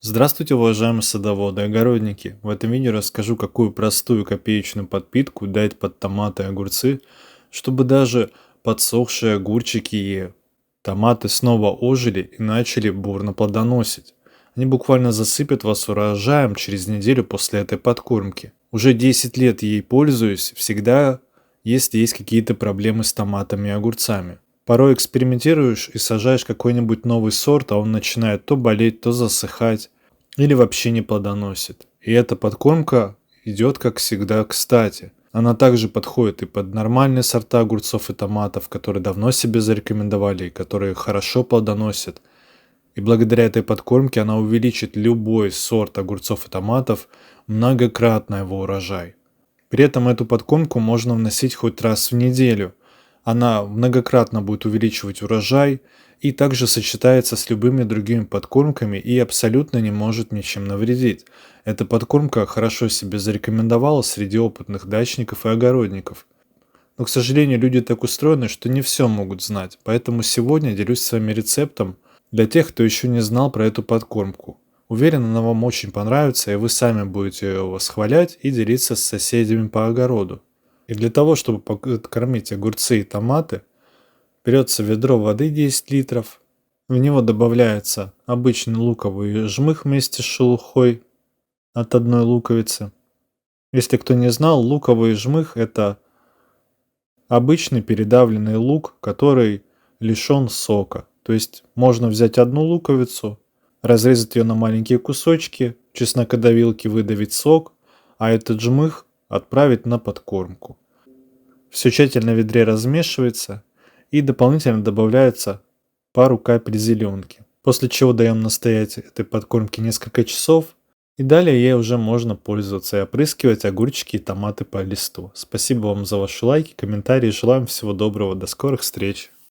Здравствуйте, уважаемые садоводы и огородники! В этом видео расскажу, какую простую копеечную подпитку дать под томаты и огурцы, чтобы даже подсохшие огурчики и томаты снова ожили и начали бурно плодоносить. Они буквально засыпят вас урожаем через неделю после этой подкормки. Уже 10 лет ей пользуюсь, всегда если есть какие-то проблемы с томатами и огурцами. Порой экспериментируешь и сажаешь какой-нибудь новый сорт, а он начинает то болеть, то засыхать или вообще не плодоносит. И эта подкормка идет, как всегда, кстати. Она также подходит и под нормальные сорта огурцов и томатов, которые давно себе зарекомендовали и которые хорошо плодоносят. И благодаря этой подкормке она увеличит любой сорт огурцов и томатов многократно его урожай. При этом эту подкормку можно вносить хоть раз в неделю. Она многократно будет увеличивать урожай и также сочетается с любыми другими подкормками и абсолютно не может ничем навредить. Эта подкормка хорошо себя зарекомендовала среди опытных дачников и огородников. Но, к сожалению, люди так устроены, что не все могут знать, поэтому сегодня делюсь с вами рецептом для тех, кто еще не знал про эту подкормку. Уверен, она вам очень понравится, и вы сами будете ее восхвалять и делиться с соседями по огороду. И для того, чтобы подкормить огурцы и томаты, берется ведро воды 10 литров, в него добавляется обычный луковый жмых вместе с шелухой от одной луковицы. Если кто не знал, луковый жмых – это обычный передавленный лук, который лишен сока. То есть можно взять одну луковицу, разрезать ее на маленькие кусочки, в чеснокодавилке выдавить сок, а этот жмых отправить на подкормку. Все тщательно в ведре размешивается и дополнительно добавляется пару капель зеленки. После чего даем настоять этой подкормке несколько часов. И далее ей уже можно пользоваться и опрыскивать огурчики и томаты по листу. Спасибо вам за ваши лайки, комментарии. Желаем всего доброго. До скорых встреч.